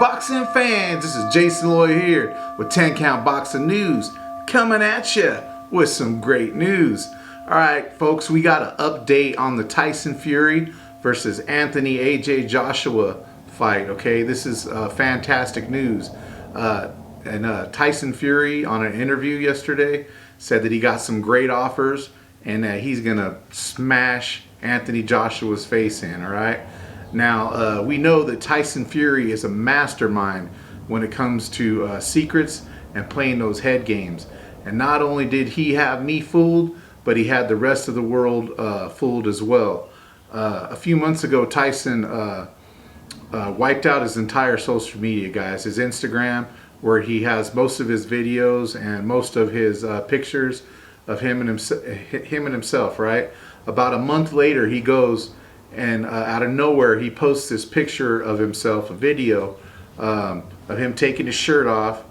boxing fans, this is Jason Lloyd here with 10 Count Boxing News, coming at you with some great news. Alright folks, we got an update on the Tyson Fury versus Anthony AJ Joshua fight. Okay, this is fantastic news. Tyson Fury, on an interview yesterday, said that he got some great offers and that he's gonna smash Anthony Joshua's face in. Alright, now we know that Tyson Fury is a mastermind when it comes to secrets and playing those head games. And not only did he have me fooled, but he had the rest of the world fooled as well. A few months ago, Tyson wiped out his entire social media, guys. His Instagram, where he has most of his videos and most of his pictures of him and himself, right? About a month later, he goes and out of nowhere, he posts this picture of himself, a video of him taking his shirt off,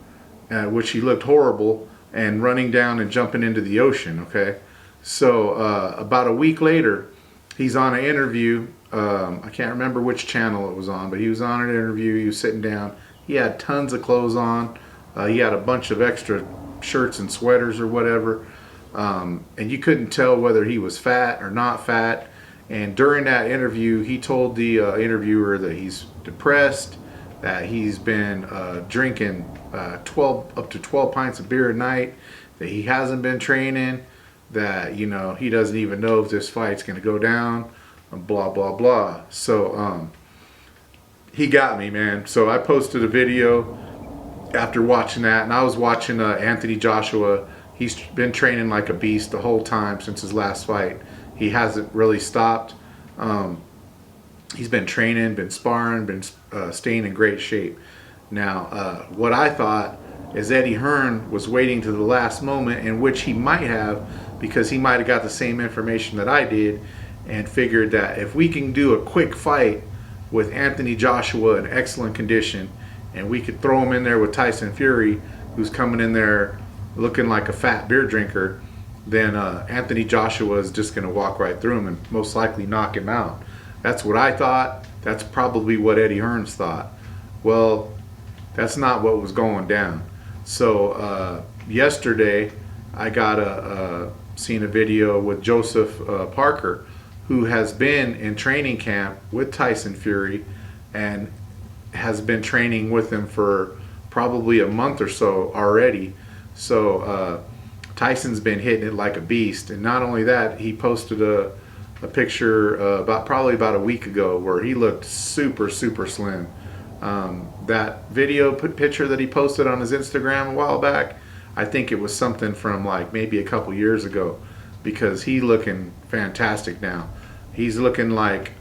which he looked horrible, and running down and jumping into the ocean. Okay, so about a week later, he's on an interview. I can't remember which channel it was on, but he was on an interview. He was sitting down. He had tons of clothes on. He had a bunch of extra shirts and sweaters or whatever, and you couldn't tell whether he was fat or not fat. And during that interview, he told the interviewer that he's depressed, that he's been drinking up to 12 pints of beer a night, that he hasn't been training, that, you know, he doesn't even know if this fight's going to go down, blah, blah, blah. So he got me, man. So I posted a video after watching that, and I was watching Anthony Joshua. He's been training like a beast the whole time since his last fight. He hasn't really stopped. He's been training, been sparring, been staying in great shape. Now, what I thought is Eddie Hearn was waiting to the last moment, in which he might have, because he might have got the same information that I did, and figured that if we can do a quick fight with Anthony Joshua in excellent condition, and we could throw him in there with Tyson Fury, who's coming in there looking like a fat beer drinker, then Anthony Joshua is just going to walk right through him and most likely knock him out. That's what I thought. That's probably what Eddie Hearns thought. Well, that's not what was going down. So yesterday, I got seen a video with Joseph Parker, who has been in training camp with Tyson Fury and has been training with him for probably a month or so already. So Tyson's been hitting it like a beast. And not only that, he posted a picture probably about a week ago where he looked super slim. That video picture that he posted on his Instagram a while back, I think it was something from like maybe a couple years ago, because he's looking fantastic now. He's looking like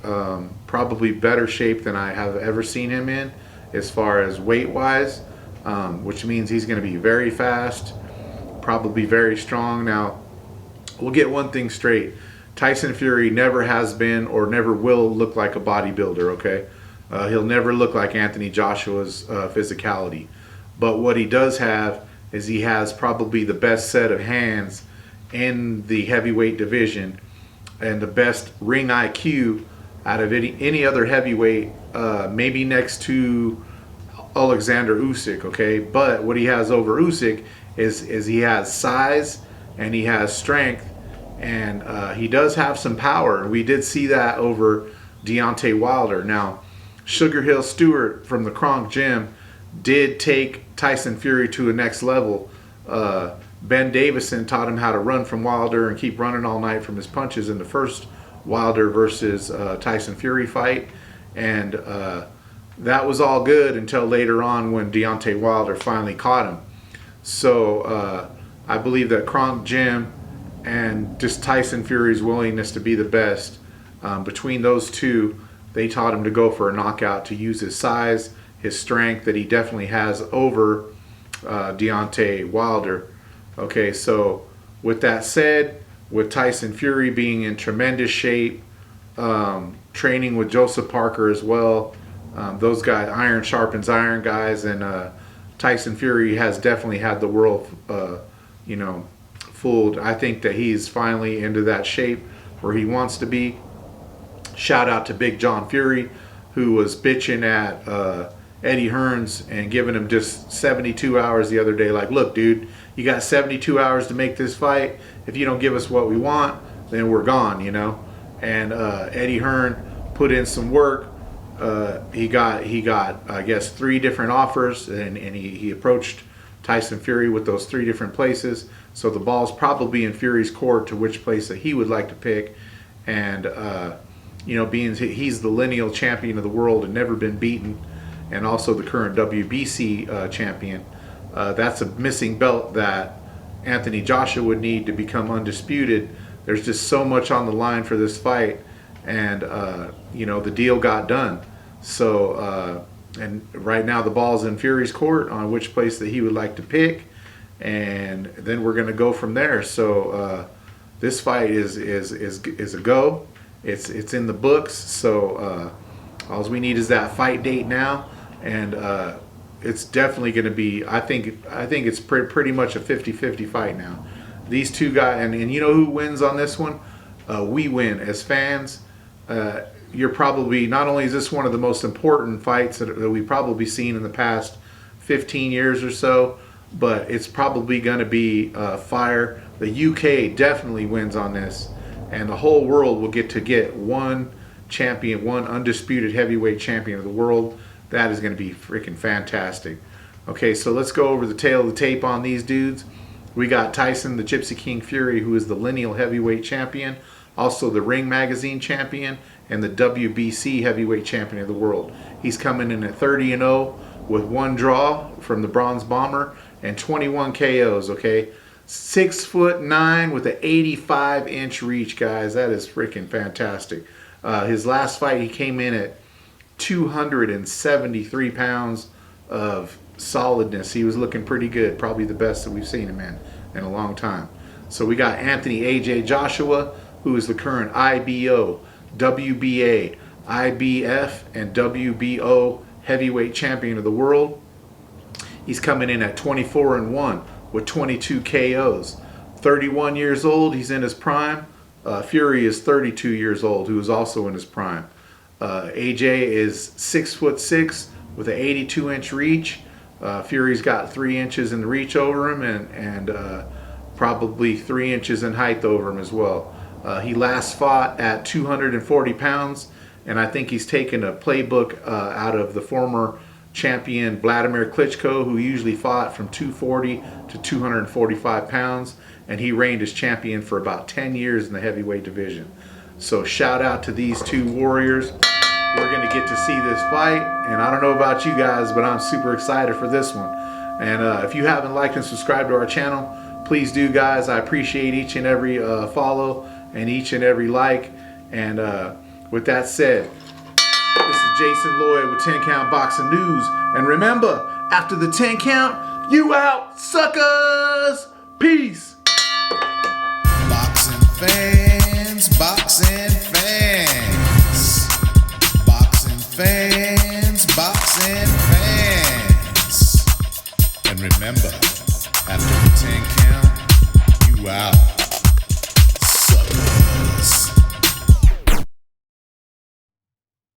probably better shape than I have ever seen him in, as far as weight wise, which means he's going to be very fast, probably very strong. Now, we'll get one thing straight. Tyson Fury never has been or never will look like a bodybuilder, okay? He'll never look like Anthony Joshua's physicality. But what he does have is he has probably the best set of hands in the heavyweight division and the best ring IQ out of any other heavyweight, maybe next to Alexander Usyk, okay? But what he has over Usyk is he has size and he has strength, and he does have some power. We did see that over Deontay Wilder. Now, Sugar Hill Stewart from the Kronk Gym did take Tyson Fury to the next level. Ben Davison taught him how to run from Wilder and keep running all night from his punches in the first Wilder versus Tyson Fury fight. And that was all good until later on when Deontay Wilder finally caught him. So I believe that Kronk Gym and just Tyson Fury's willingness to be the best, between those two, they taught him to go for a knockout, to use his size, his strength that he definitely has over Deontay Wilder. Okay, so with that said, with Tyson Fury being in tremendous shape, training with Joseph Parker as well, those guys, iron sharpens iron, guys, and Tyson Fury has definitely had the world, fooled. I think that he's finally into that shape where he wants to be. Shout out to Big John Fury, who was bitching at Eddie Hearns and giving him just 72 hours the other day. Like, look, dude, you got 72 hours to make this fight. If you don't give us what we want, then we're gone, you know. And Eddie Hearn put in some work. He got I guess 3 different offers, and he approached Tyson Fury with those 3 different places. So the ball's probably in Fury's court to which place that he would like to pick. And you know, being he's the lineal champion of the world and never been beaten, and also the current WBC champion, that's a missing belt that Anthony Joshua would need to become undisputed. There's just so much on the line for this fight, and you know, the deal got done. So and right now the ball's in Fury's court on which place that he would like to pick, and then we're going to go from there. So this fight is a go. It's in the books. So all we need is that fight date now, and it's definitely going to be. I think it's pretty much a 50-50 fight now. These two guys, and you know who wins on this one? We win as fans. You're probably, not only is this one of the most important fights that we've probably seen in the past 15 years or so, but it's probably going to be fire. The UK definitely wins on this, and the whole world will get one champion, one undisputed heavyweight champion of the world. That is going to be freaking fantastic. Okay, so let's go over the tail of the tape on these dudes. We got Tyson, the Gypsy King Fury, who is the lineal heavyweight champion, also the Ring Magazine champion, and the WBC heavyweight champion of the world. He's coming in at 30-0 with 1 draw from the Bronze Bomber and 21 KOs, okay? 6'9" with an 85-inch reach, guys. That is freaking fantastic. His last fight, he came in at 273 pounds of solidness. He was looking pretty good, probably the best that we've seen him in a long time. So we got Anthony AJ Joshua, who is the current IBO, WBA, IBF, and WBO heavyweight champion of the world. He's coming in at 24-1 with 22 KOs. 31 years old, he's in his prime. Fury is 32 years old, who is also in his prime. AJ is 6'6" with an 82-inch reach. Fury's got 3 inches in the reach over him, and probably 3 inches in height over him as well. He last fought at 240 pounds, and I think he's taken a playbook out of the former champion Vladimir Klitschko, who usually fought from 240 to 245 pounds, and he reigned as champion for about 10 years in the heavyweight division. So shout out to these 2 warriors. We're going to get to see this fight, and I don't know about you guys, but I'm super excited for this one. And if you haven't liked and subscribed to our channel, please do, guys. I appreciate each and every follow and each and every like. And with that said, this is Jason Lloyd with 10 Count Boxing News. And remember, after the 10 count, you out, suckers! Peace! Boxing fans.